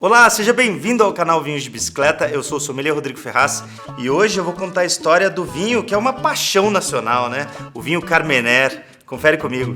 Olá, seja bem-vindo ao canal Vinhos de Bicicleta. Eu sou o sommelier Rodrigo Ferraz e hoje eu vou contar a história do vinho que é uma paixão nacional, né? O vinho Carmener. Confere comigo.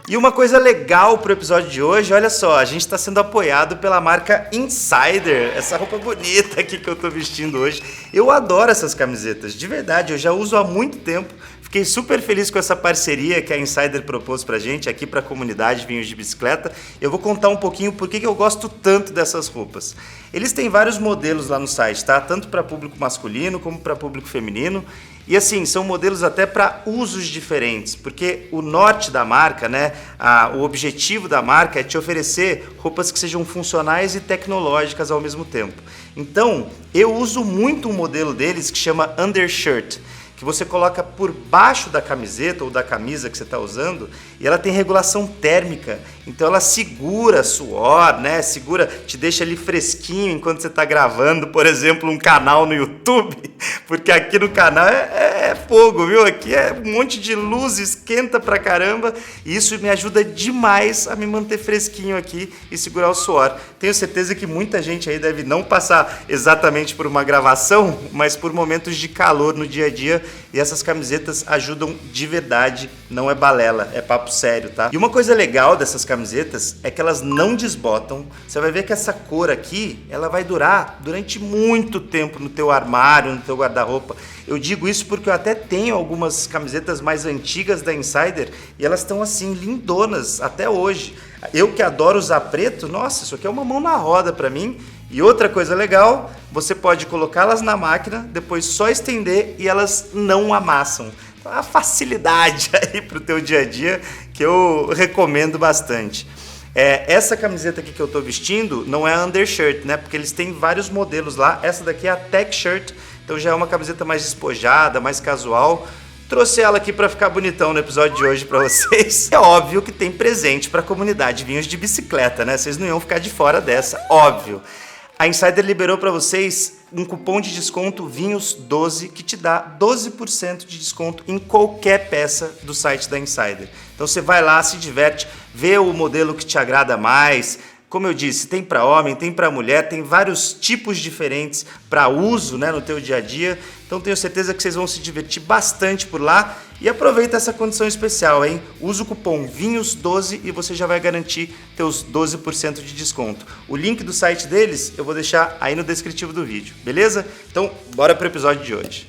E uma coisa legal pro episódio de hoje, olha só, a gente está sendo apoiado pela marca Insider, essa roupa bonita aqui que eu tô vestindo hoje. Eu adoro essas camisetas, de verdade, eu já uso há muito tempo. Fiquei super feliz com essa parceria que a Insider propôs pra gente aqui pra comunidade Vinhos de Bicicleta. Eu vou contar um pouquinho por que eu gosto tanto dessas roupas. Eles têm vários modelos lá no site, tá? Tanto para público masculino como para público feminino. E assim, são modelos até para usos diferentes, porque o norte da marca, né, o objetivo da marca é te oferecer roupas que sejam funcionais e tecnológicas ao mesmo tempo. Então, eu uso muito um modelo deles que chama Undershirt, que você coloca por baixo da camiseta ou da camisa que você está usando e ela tem regulação térmica, então ela segura suor, né? Segura, te deixa ali fresquinho enquanto você está gravando, por exemplo, um canal no YouTube, porque aqui no canal é fogo, viu? Aqui é um monte de luz, esquenta pra caramba e isso me ajuda demais a me manter fresquinho aqui e segurar o suor. Tenho certeza que muita gente aí deve não passar exatamente por uma gravação, mas por momentos de calor no dia a dia. E essas camisetas ajudam de verdade, não é balela, é papo sério, tá? E uma coisa legal dessas camisetas é que elas não desbotam. Você vai ver que essa cor aqui, ela vai durar durante muito tempo no teu armário, no teu guarda-roupa. Eu digo isso porque eu até tenho algumas camisetas mais antigas da Insider e elas estão assim, lindonas até hoje. Eu que adoro usar preto, nossa, isso aqui é uma mão na roda pra mim. E outra coisa legal, você pode colocá-las na máquina, depois só estender e elas não amassam. A facilidade aí pro teu dia a dia que eu recomendo bastante. Essa camiseta aqui que eu tô vestindo não é a Undershirt, né? Porque eles têm vários modelos lá. Essa daqui é a Tech Shirt, então já é uma camiseta mais despojada, mais casual. Trouxe ela aqui para ficar bonitão no episódio de hoje para vocês. É óbvio que tem presente para a comunidade Vinhos de Bicicleta, né? Vocês não iam ficar de fora dessa, óbvio. A Insider liberou para vocês um cupom de desconto Vinhos12 que te dá 12% de desconto em qualquer peça do site da Insider. Então você vai lá, se diverte, vê o modelo que te agrada mais. Como eu disse, tem para homem, tem para mulher, tem vários tipos diferentes para uso, né, no teu dia a dia. Então tenho certeza que vocês vão se divertir bastante por lá e aproveita essa condição especial, hein? Usa o cupom Vinhos12 e você já vai garantir teus 12% de desconto. O link do site deles eu vou deixar aí no descritivo do vídeo, beleza? Então bora pro episódio de hoje.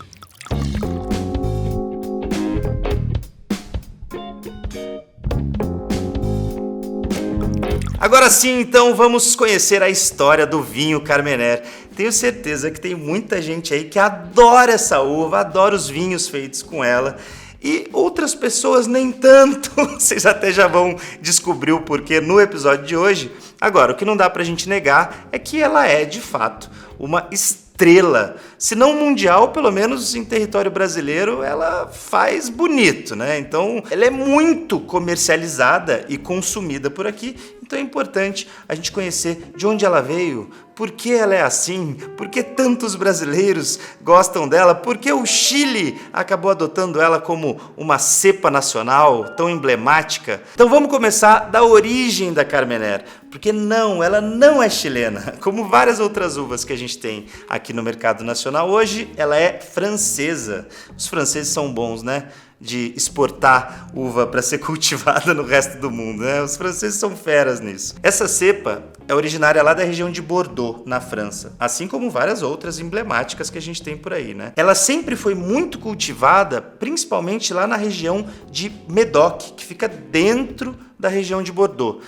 Agora sim, então, vamos conhecer a história do vinho Carmener. Tenho certeza que tem muita gente aí que adora essa uva, adora os vinhos feitos com ela. E outras pessoas nem tanto. Vocês até já vão descobrir o porquê no episódio de hoje. Agora, o que não dá pra gente negar é que ela é, de fato, uma estrela. Se não mundial, pelo menos em território brasileiro, ela faz bonito, né? Então, ela é muito comercializada e consumida por aqui. Então é importante a gente conhecer de onde ela veio, por que ela é assim, por que tantos brasileiros gostam dela, por que o Chile acabou adotando ela como uma cepa nacional tão emblemática. Então vamos começar da origem da Carmener, porque ela não é chilena, como várias outras uvas que a gente tem aqui no mercado nacional. Hoje ela é francesa. Os franceses são bons, né? De exportar uva para ser cultivada no resto do mundo, né? Os franceses são feras nisso. Essa cepa é originária lá da região de Bordeaux, na França, assim como várias outras emblemáticas que a gente tem por aí, né? Ela sempre foi muito cultivada, principalmente lá na região de Médoc, que fica dentro da região de Bordeaux.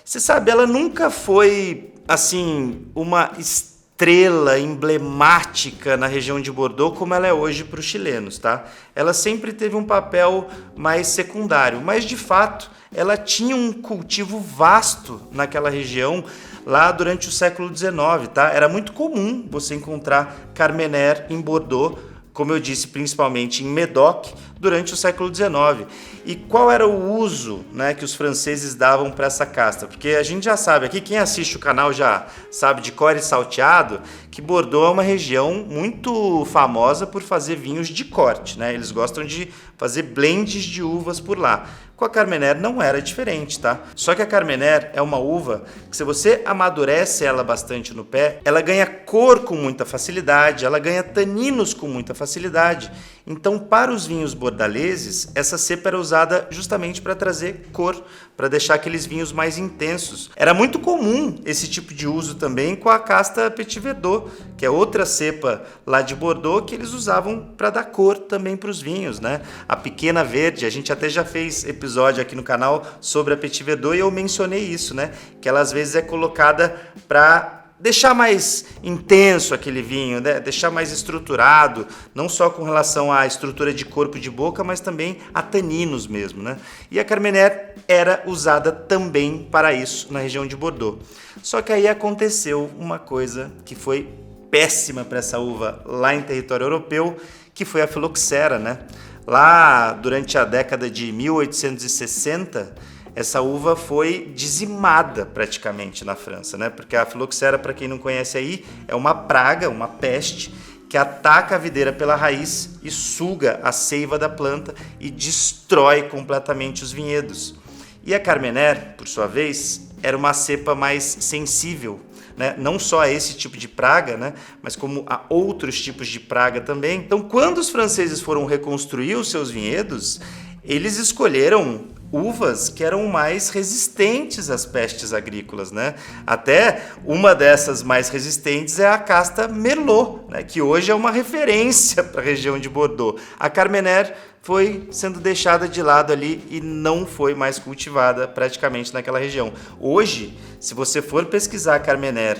Você sabe, ela nunca foi, assim, uma estrela emblemática na região de Bordeaux como ela é hoje para os chilenos, tá? Ela sempre teve um papel mais secundário, mas de fato ela tinha um cultivo vasto naquela região lá durante o século XIX, tá? Era muito comum você encontrar Carmener em Bordeaux, como eu disse, principalmente em Médoc, durante o século XIX. E qual era o uso, né, que os franceses davam para essa casta? Porque a gente já sabe aqui, quem assiste o canal já sabe de cor e salteado, que Bordeaux é uma região muito famosa por fazer vinhos de corte, né? Eles gostam de fazer blends de uvas por lá. Com a Carmener não era diferente, tá? Só que a Carmener é uma uva que, se você amadurece ela bastante no pé, ela ganha cor com muita facilidade, ela ganha taninos com muita facilidade. Então, para os vinhos bordaleses, essa cepa era usada justamente para trazer cor, para deixar aqueles vinhos mais intensos. Era muito comum esse tipo de uso também com a casta Petit Verdot, que é outra cepa lá de Bordeaux que eles usavam para dar cor também para os vinhos, né? A Pequena Verde, a gente até já fez episódio aqui no canal sobre a Petit Verdot e eu mencionei isso, né? Que ela às vezes é colocada para deixar mais intenso aquele vinho, né? Deixar mais estruturado, não só com relação à estrutura de corpo de boca, mas também a taninos mesmo, né? E a Carmener era usada também para isso na região de Bordeaux. Só que aí aconteceu uma coisa que foi péssima para essa uva lá em território europeu, que foi a filoxera, né? Lá durante a década de 1860, essa uva foi dizimada praticamente na França, né? Porque a filoxera, para quem não conhece aí, é uma praga, uma peste, que ataca a videira pela raiz e suga a seiva da planta e destrói completamente os vinhedos. E a Carmener, por sua vez, era uma cepa mais sensível, né? Não só a esse tipo de praga, né? Mas como a outros tipos de praga também. Então, quando os franceses foram reconstruir os seus vinhedos, eles escolheram uvas que eram mais resistentes às pestes agrícolas, né? Até uma dessas mais resistentes é a casta Merlot, né? Que hoje é uma referência para a região de Bordeaux. A Carmener foi sendo deixada de lado ali e não foi mais cultivada praticamente naquela região. Hoje, se você for pesquisar a Carmener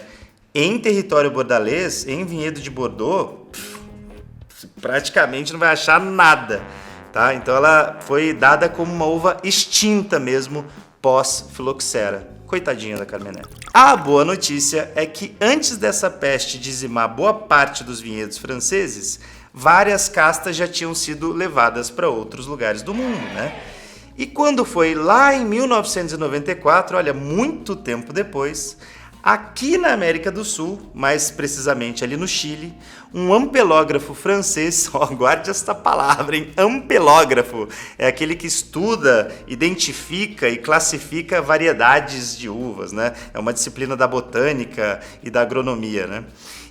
em território bordalês, em vinhedo de Bordeaux, praticamente não vai achar nada. Tá? Então ela foi dada como uma uva extinta mesmo pós-filoxera. Coitadinha da Carmener. A boa notícia é que antes dessa peste dizimar boa parte dos vinhedos franceses, várias castas já tinham sido levadas para outros lugares do mundo, né? E quando foi lá em 1994, olha, muito tempo depois, aqui na América do Sul, mais precisamente ali no Chile, um ampelógrafo francês, guarde esta palavra, hein? Ampelógrafo, é aquele que estuda, identifica e classifica variedades de uvas, né? É uma disciplina da botânica e da agronomia, né?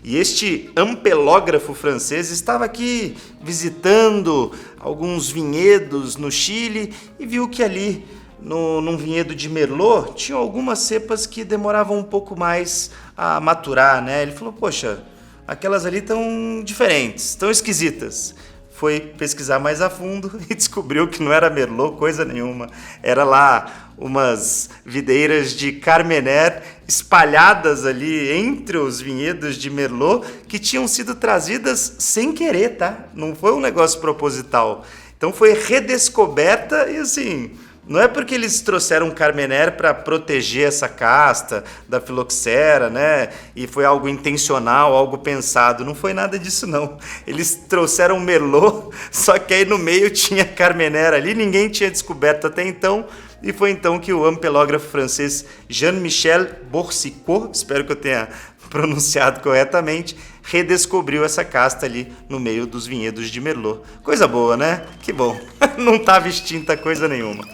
E este ampelógrafo francês estava aqui visitando alguns vinhedos no Chile e viu que ali num vinhedo de Merlot, tinha algumas cepas que demoravam um pouco mais a maturar, né? Ele falou, poxa, aquelas ali estão diferentes, estão esquisitas. Foi pesquisar mais a fundo e descobriu que não era Merlot, coisa nenhuma. Era lá umas videiras de Carmener espalhadas ali entre os vinhedos de Merlot que tinham sido trazidas sem querer, tá? Não foi um negócio proposital. Então foi redescoberta e assim... Não é porque eles trouxeram Carmener para proteger essa casta da filoxera, né? E foi algo intencional, algo pensado. Não foi nada disso, não. Eles trouxeram Merlot, só que aí no meio tinha Carmener ali, ninguém tinha descoberto até então. E foi então que o ampelógrafo francês Jean-Michel Boursicot, espero que eu tenha pronunciado corretamente, redescobriu essa casta ali no meio dos vinhedos de Merlot. Coisa boa, né? Que bom. Não estava extinta coisa nenhuma.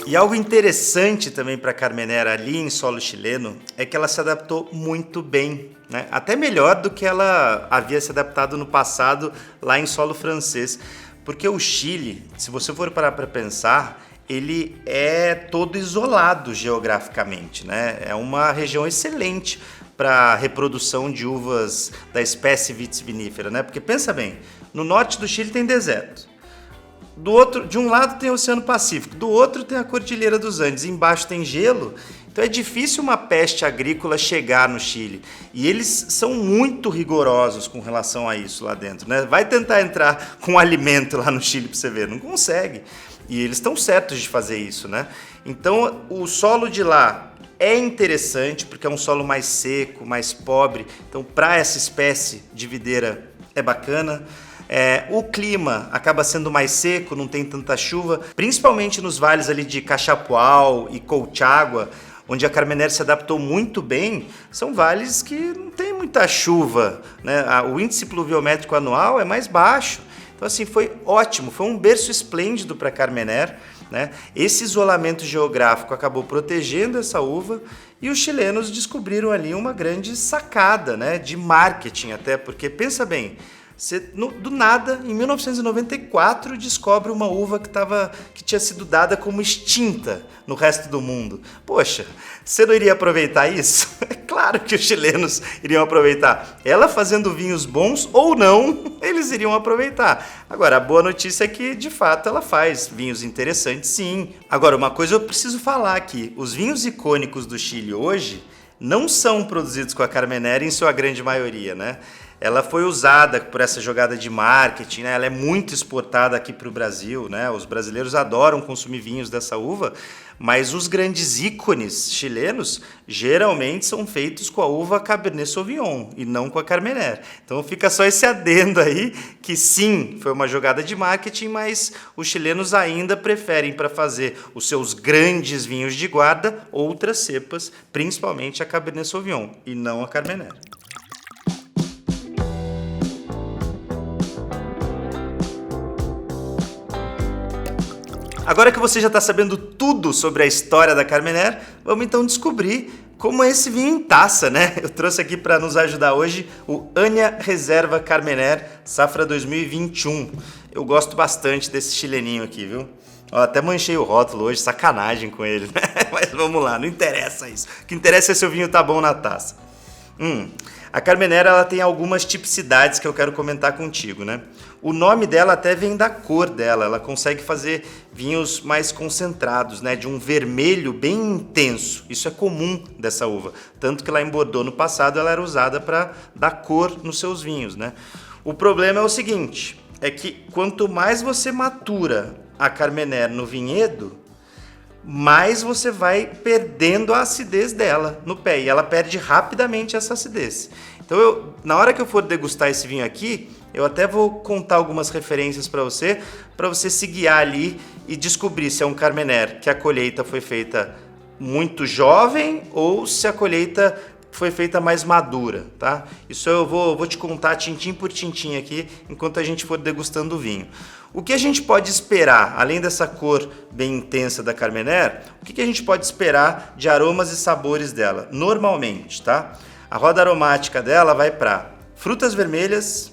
E algo interessante também para a Carmener ali em solo chileno é que ela se adaptou muito bem, né? Até melhor do que ela havia se adaptado no passado lá em solo francês. Porque o Chile, se você for parar para pensar, ele é todo isolado geograficamente, né? É uma região excelente para a reprodução de uvas da espécie Vitis vinifera, né? Porque pensa bem, no norte do Chile tem deserto. De um lado tem o Oceano Pacífico, do outro tem a Cordilheira dos Andes, embaixo tem gelo. Então é difícil uma peste agrícola chegar no Chile. E eles são muito rigorosos com relação a isso lá dentro, né? Vai tentar entrar com alimento lá no Chile para você ver, não consegue. E eles estão certos de fazer isso, né? Então o solo de lá é interessante porque é um solo mais seco, mais pobre. Então para essa espécie de videira é bacana. O clima acaba sendo mais seco, não tem tanta chuva, principalmente nos vales ali de Cachapoal e Colchagua. onde a Carmenère se adaptou muito bem, são vales que não tem muita chuva, né? O índice pluviométrico anual é mais baixo. Então, assim, foi ótimo, foi um berço esplêndido para a Carmenère, né? Esse isolamento geográfico acabou protegendo essa uva e os chilenos descobriram ali uma grande sacada, né, de marketing até, porque pensa bem, você, do nada, em 1994, descobre uma uva que tinha sido dada como extinta no resto do mundo. Poxa, você não iria aproveitar isso? É claro que os chilenos iriam aproveitar. Ela fazendo vinhos bons ou não, eles iriam aproveitar. Agora, a boa notícia é que, de fato, ela faz vinhos interessantes, sim. Agora, uma coisa eu preciso falar aqui. Os vinhos icônicos do Chile hoje não são produzidos com a Carmenère em sua grande maioria, né? Ela foi usada por essa jogada de marketing, né? Ela é muito exportada aqui para o Brasil, né? Os brasileiros adoram consumir vinhos dessa uva, mas os grandes ícones chilenos geralmente são feitos com a uva Cabernet Sauvignon e não com a Carmenère. Então fica só esse adendo aí, que sim, foi uma jogada de marketing, mas os chilenos ainda preferem para fazer os seus grandes vinhos de guarda outras cepas, principalmente a Cabernet Sauvignon e não a Carmenère. Agora que você já está sabendo tudo sobre a história da Carmenère, vamos então descobrir como é esse vinho em taça, né? Eu trouxe aqui para nos ajudar hoje o Aña Reserva Carmenère Safra 2021. Eu gosto bastante desse chileninho aqui, viu? Ó, até manchei o rótulo hoje, sacanagem com ele, né? Mas vamos lá, não interessa isso. O que interessa é se o vinho tá bom na taça. A Carmenère, ela tem algumas tipicidades que eu quero comentar contigo, né? O nome dela até vem da cor dela, ela consegue fazer vinhos mais concentrados, né? De um vermelho bem intenso. Isso é comum dessa uva, tanto que lá em Bordeaux no passado ela era usada para dar cor nos seus vinhos, né? O problema é o seguinte, é que quanto mais você matura a Carmenère no vinhedo, mais você vai perdendo a acidez dela no pé, e ela perde rapidamente essa acidez. Então, na hora que eu for degustar esse vinho aqui, eu até vou contar algumas referências para você se guiar ali e descobrir se é um Carmenère que a colheita foi feita muito jovem ou se a colheita foi feita mais madura, tá? Isso eu vou te contar tintim por tintim aqui, enquanto a gente for degustando o vinho. O que a gente pode esperar, além dessa cor bem intensa da Carmenère, o que a gente pode esperar de aromas e sabores dela, normalmente, tá? A roda aromática dela vai para frutas vermelhas,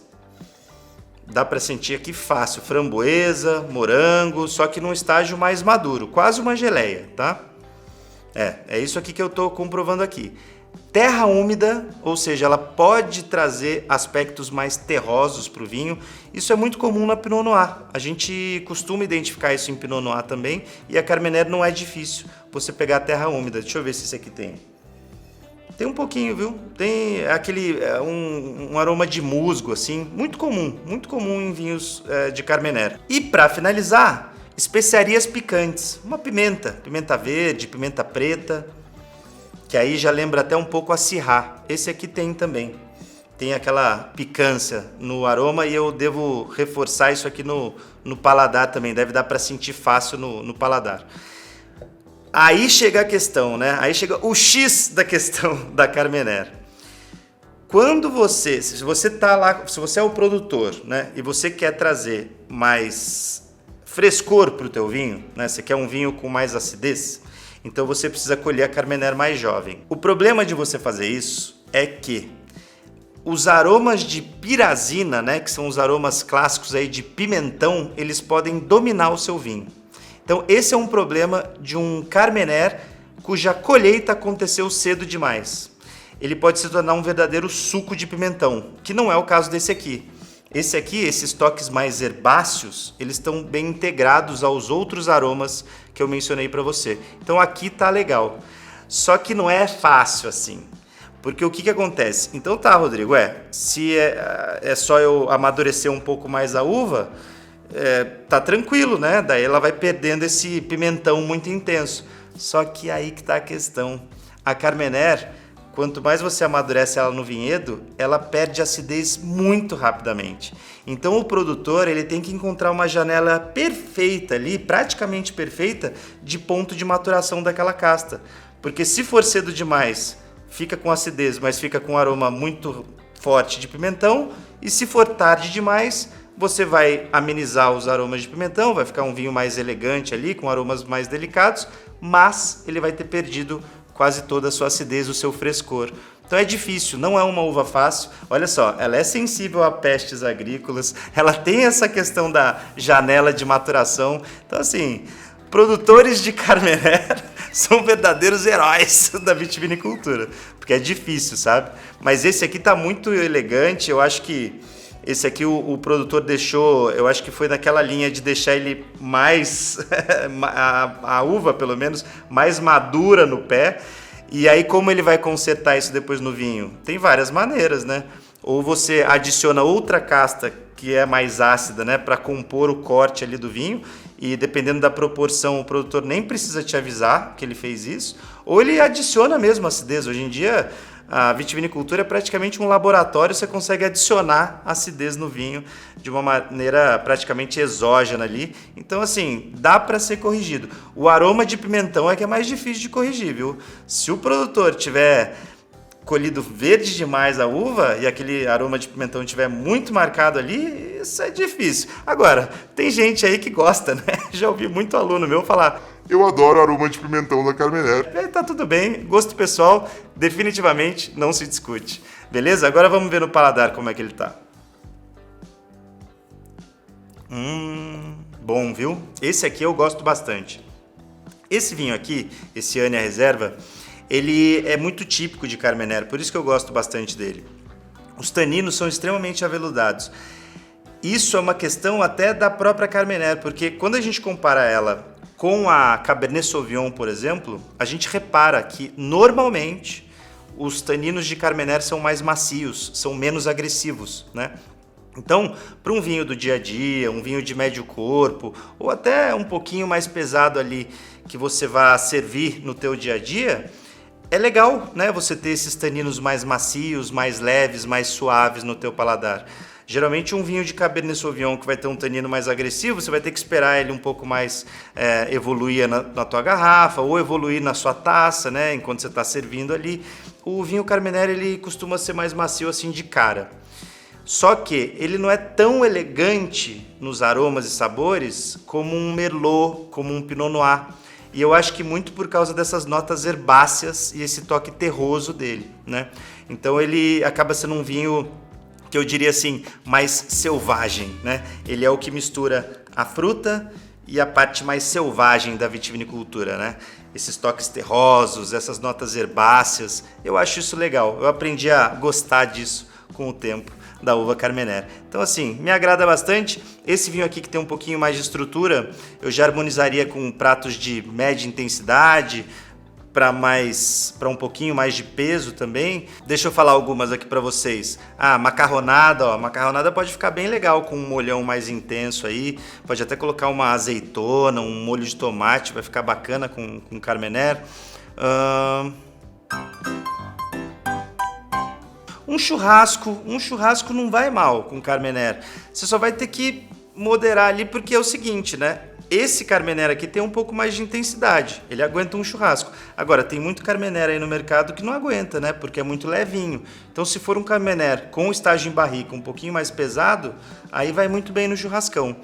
dá para sentir aqui fácil, framboesa, morango, só que num estágio mais maduro, quase uma geleia, tá? É isso aqui que eu tô comprovando aqui. Terra úmida, ou seja, ela pode trazer aspectos mais terrosos para o vinho. Isso é muito comum na Pinot Noir. A gente costuma identificar isso em Pinot Noir também, e a Carmenère não é difícil você pegar a terra úmida. Deixa eu ver se esse aqui tem. Tem um pouquinho, viu? Tem aquele um aroma de musgo, assim, muito comum em vinhos de Carmenère. E para finalizar, especiarias picantes. Uma pimenta verde, pimenta preta, que aí já lembra até um pouco a Syrah. Esse aqui tem também. Tem aquela picância no aroma, e eu devo reforçar isso aqui no paladar também. Deve dar para sentir fácil no paladar. Aí chega a questão, né? Aí chega o X da questão da Carmenère. Se você tá lá, se você é o produtor, né, e você quer trazer mais frescor para o teu vinho, né? Você quer um vinho com mais acidez, então você precisa colher a Carmenère mais jovem. O problema de você fazer isso é que os aromas de pirazina, né, que são os aromas clássicos aí de pimentão, eles podem dominar o seu vinho. Então esse é um problema de um Carmenère cuja colheita aconteceu cedo demais. Ele pode se tornar um verdadeiro suco de pimentão, que não é o caso desse aqui. Esse aqui, esses toques mais herbáceos, eles estão bem integrados aos outros aromas que eu mencionei para você. Então aqui tá legal. Só que não é fácil assim. Porque o que acontece? Então tá, Rodrigo, se é só eu amadurecer um pouco mais a uva, tá tranquilo, né? Daí ela vai perdendo esse pimentão muito intenso. Só que aí que tá a questão. A Carmenère, quanto mais você amadurece ela no vinhedo, ela perde acidez muito rapidamente. Então o produtor ele tem que encontrar uma janela perfeita ali, praticamente perfeita, de ponto de maturação daquela casta, Porque se for cedo demais, fica com acidez, mas fica com um aroma muito forte de pimentão. E se for tarde demais, você vai amenizar os aromas de pimentão, vai ficar um vinho mais elegante ali, com aromas mais delicados, mas ele vai ter perdido quase toda a sua acidez, o seu frescor. Então é difícil, não é uma uva fácil. Olha só, ela é sensível a pestes agrícolas, ela tem essa questão da janela de maturação. Então assim, produtores de Carmenère são verdadeiros heróis da vitivinicultura, porque é difícil, sabe? Mas esse aqui tá muito elegante, eu acho que esse aqui o produtor deixou, eu acho que foi naquela linha de deixar ele mais, a uva pelo menos, mais madura no pé. E aí como ele vai consertar isso depois no vinho? Tem várias maneiras, né? Ou você adiciona outra casta que é mais ácida, né, para compor o corte ali do vinho, e dependendo da proporção o produtor nem precisa te avisar que ele fez isso, ou ele adiciona mesmo acidez. Hoje em dia a vitivinicultura é praticamente um laboratório, você consegue adicionar acidez no vinho de uma maneira praticamente exógena ali. Então, assim, dá para ser corrigido. O aroma de pimentão é que é mais difícil de corrigir, viu? Se o produtor tiver colhido verde demais a uva e aquele aroma de pimentão estiver muito marcado ali, isso é difícil. Agora, tem gente aí que gosta, né? Já ouvi muito aluno meu falar: eu adoro o aroma de pimentão da Carmenère. Tá tudo bem, gosto pessoal, definitivamente não se discute. Beleza? Agora vamos ver no paladar como é que ele tá. Bom, viu? Esse aqui eu gosto bastante. Esse vinho aqui, esse Ania Reserva, ele é muito típico de Carmenère, por isso que eu gosto bastante dele. Os taninos são extremamente aveludados. Isso é uma questão até da própria Carmenère, porque quando a gente compara ela com a Cabernet Sauvignon, por exemplo, a gente repara que normalmente os taninos de Carmenère são mais macios, são menos agressivos, né? Então, para um vinho do dia a dia, um vinho de médio corpo, ou até um pouquinho mais pesado ali, que você vai servir no teu dia a dia, é legal, né, você ter esses taninos mais macios, mais leves, mais suaves no teu paladar. Geralmente um vinho de Cabernet Sauvignon que vai ter um tanino mais agressivo, você vai ter que esperar ele um pouco mais evoluir na tua garrafa ou evoluir na sua taça, né, enquanto você está servindo ali. O vinho Carmenère, ele costuma ser mais macio assim de cara. Só que ele não é tão elegante nos aromas e sabores como um Merlot, como um Pinot Noir. E eu acho que muito por causa dessas notas herbáceas e esse toque terroso dele, né? Então ele acaba sendo um vinho que eu diria assim, mais selvagem, né? Ele é o que mistura a fruta e a parte mais selvagem da vitivinicultura, né? Esses toques terrosos, essas notas herbáceas, eu acho isso legal. Eu aprendi a gostar disso com o tempo da uva Carmenère. Então assim, me agrada bastante. Esse vinho aqui que tem um pouquinho mais de estrutura, eu já harmonizaria com pratos de média intensidade, para um pouquinho mais de peso também. Deixa eu falar algumas aqui para vocês. Macarronada, ó, macarronada pode ficar bem legal com um molhão mais intenso aí. Pode até colocar uma azeitona, um molho de tomate, vai ficar bacana com Carmenère. Um churrasco não vai mal com Carmenère. Você só vai ter que moderar ali, porque é o seguinte, né? Esse Carmenère aqui tem um pouco mais de intensidade, ele aguenta um churrasco. Agora, tem muito Carmenère aí no mercado que não aguenta, né? Porque é muito levinho. Então, se for um Carmenère com estágio em barrica um pouquinho mais pesado, aí vai muito bem no churrascão.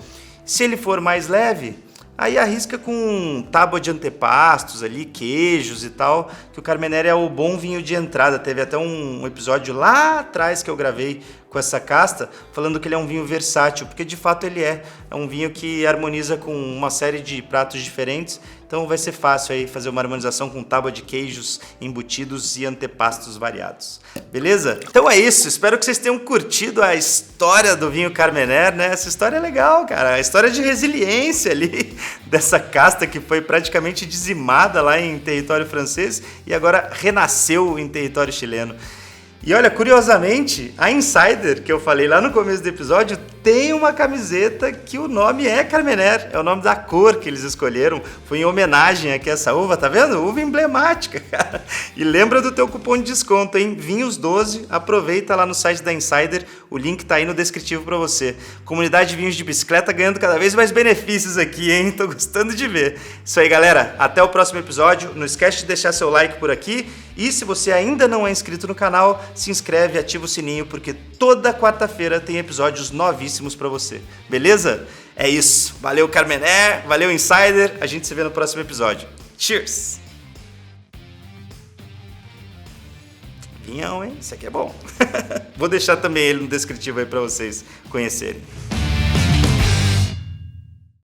Se ele for mais leve, aí arrisca com tábua de antepastos ali, queijos e tal, que o Carmenère é o bom vinho de entrada. Teve até um episódio lá atrás que eu gravei com essa casta, falando que ele é um vinho versátil, porque de fato ele é. É um vinho que harmoniza com uma série de pratos diferentes, então vai ser fácil aí fazer uma harmonização com tábua de queijos embutidos e antepastos variados. Beleza? Então é isso, espero que vocês tenham curtido a história do vinho Carmenère, né? Essa história é legal, cara, a história de resiliência ali dessa casta que foi praticamente dizimada lá em território francês e agora renasceu em território chileno. E olha, curiosamente, a Insider, que eu falei lá no começo do episódio, tem uma camiseta que o nome é Carmenère, é o nome da cor que eles escolheram, foi em homenagem aqui a essa uva, tá vendo? Uva emblemática, cara. E lembra do teu cupom de desconto, hein? Vinhos12, aproveita lá no site da Insider, O link tá aí no descritivo para você. Comunidade de vinhos de bicicleta ganhando cada vez mais benefícios aqui, hein? Tô gostando de ver. Isso aí, galera. Até o próximo episódio. Não esquece de deixar seu like por aqui. E se você ainda não é inscrito no canal, se inscreve e ativa o sininho, porque toda quarta-feira tem episódios novíssimos para você. Beleza? É isso. Valeu, Carmener. Valeu, Insider. A gente se vê no próximo episódio. Cheers! Vinhão, hein? Isso aqui é bom. Vou deixar também ele no descritivo aí para vocês conhecerem.